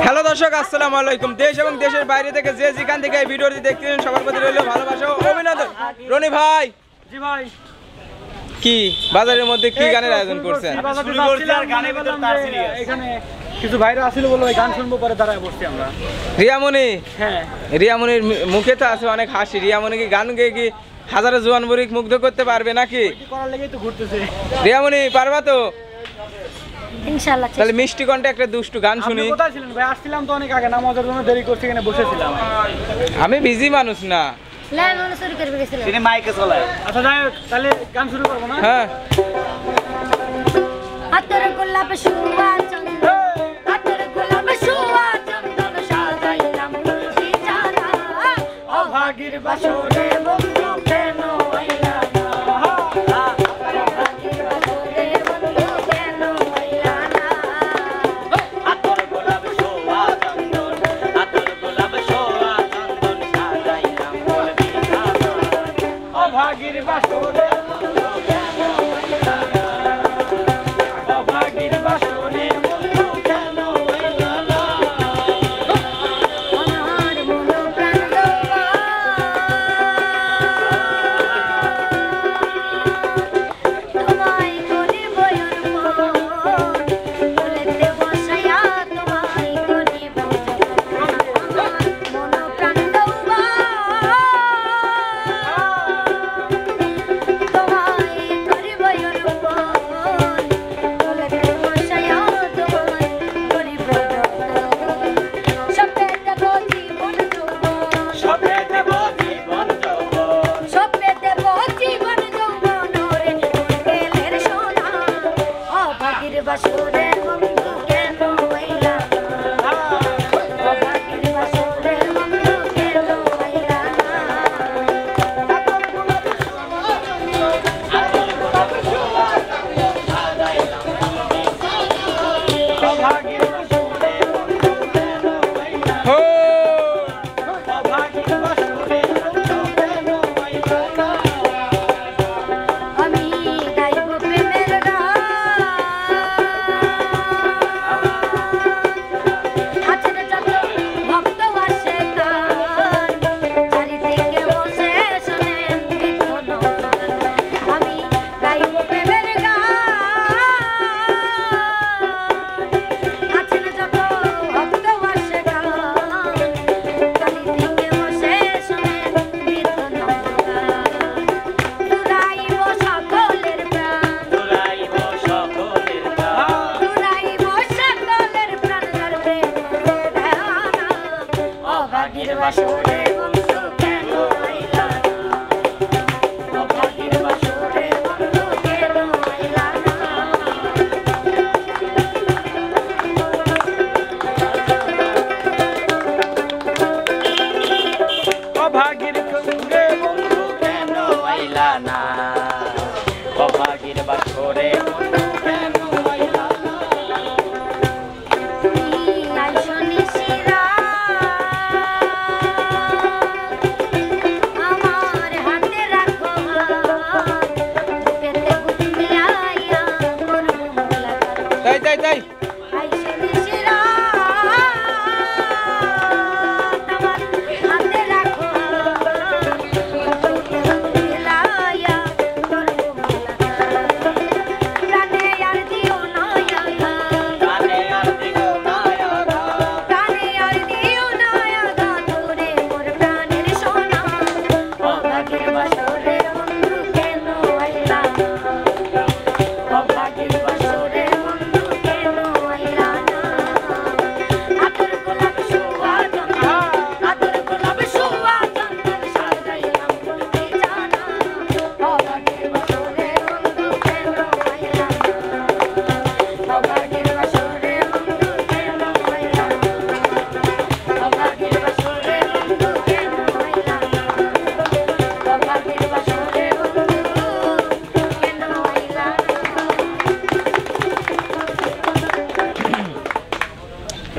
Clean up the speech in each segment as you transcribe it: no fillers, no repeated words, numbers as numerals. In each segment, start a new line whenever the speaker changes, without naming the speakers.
Hello দর্শক, আসসালামু আলাইকুম। দেশ এবং দেশের বাইরে থেকে যে যেখান থেকে এই ভিডিওটি দেখতেছেন সবার প্রতি রইল ভালোবাসা ও অভিনন্দন। রনি ভাই,
জি ভাই,
কি বাজারের মধ্যে কি গানের আয়োজন করছেন?
এখানে কিছু ভাইরা আসছিল বলে গান শুনবো, পরে দাঁড়ায় বসছি আমরা।
রিয়ামণি,
হ্যাঁ,
রিয়ামণির মুখে তো আছে অনেক হাসি। রিয়ামণি কি গান গেয়ে কি হাজারো জোয়ান বুড়ি মুগ্ধ করতে পারবে নাকি?
করার লেগেই তো ঘুরতেছে।
রিয়ামণি পারবা তো?
ইনশাআল্লাহ।
তাহলে মিষ্টি কণ্ঠে একটা দুষ্টু গান শুনি।
আপনি কোথায় ছিলেন ভাই? আসছিলাম তো অনেক আগে, নামাজের জন্য দেরি করছি, এখানে বসেছিলাম।
আমি বিজি মানুষ না।
লাইন অনুসরণ করবে গেছিলাম।
তিনি মাইকে চলায়। আচ্ছা যাই হোক, তাহলে গান শুরু করবো না?
হ্যাঁ।
হাতের গোলাপ শুয়া চন্দন, হাতের গোলাপ শুয়া চন্দন সাজাইলাম বিছানা।
অভাগীর বাসরে বন্ধু কেন আইলা না?
অভাগীর বাসরে বন্ধু কেন আইলা না?
হাতের গোলাপ শোয়া চন্দন, হাতের গোলাপ শোয়া চন্দন সাজাইলাম বিছানা। অভাগীর বাসরে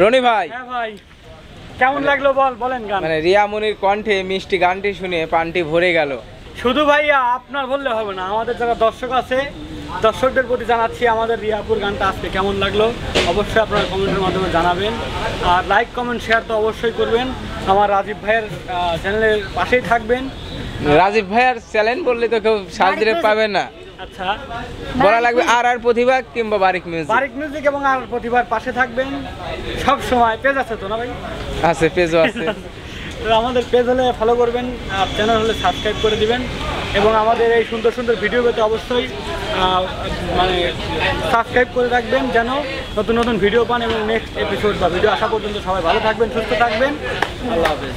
রনি ভাই,
হ্যাঁ ভাই, কেমন লাগলো বলেন গান?
মানে রিয়ামণির কণ্ঠে মিষ্টি গানটি শুনে পানটি ভরে গেল।
শুধু ভাইয়া আপনার বললে হবে না, আমাদের যারা দর্শক আছে দর্শকদের প্রতি জানাচ্ছি আমাদের রিয়াপুর গানটা আজকে কেমন লাগলো অবশ্যই আপনারা কমেন্টের মাধ্যমে জানাবেন। আর লাইক কমেন্ট শেয়ার তো অবশ্যই করবেন। আমার রাজীব ভাইয়ের চ্যানেলের পাশেই থাকবেন।
রাজীব ভাইয়ার চ্যালেঞ্জ বললে তো কেউ সাজ দিতে পাবে না,
আচ্ছা,
বলা লাগবে আর প্রতিভা কিংবা বারিক মিউজিক।
বারিক মিউজিক এবং আর প্রতিভার পাশে থাকবেন সব সময়। পেজ আছে তো না ভাই?
আছে, পেজও আছে।
তো আমাদের পেজ হলে ফলো করবেন, আর চ্যানেল হলে সাবস্ক্রাইব করে দিবেন এবং আমাদের এই সুন্দর সুন্দর ভিডিও পেতে অবশ্যই মানে সাবস্ক্রাইব করে রাখবেন যেন নতুন নতুন ভিডিও পান এবং নেক্সট এপিসোড বা ভিডিও আসা পর্যন্ত সবাই ভালো থাকবেন, সুস্থ থাকবেন। আল্লাহ হাফেজ।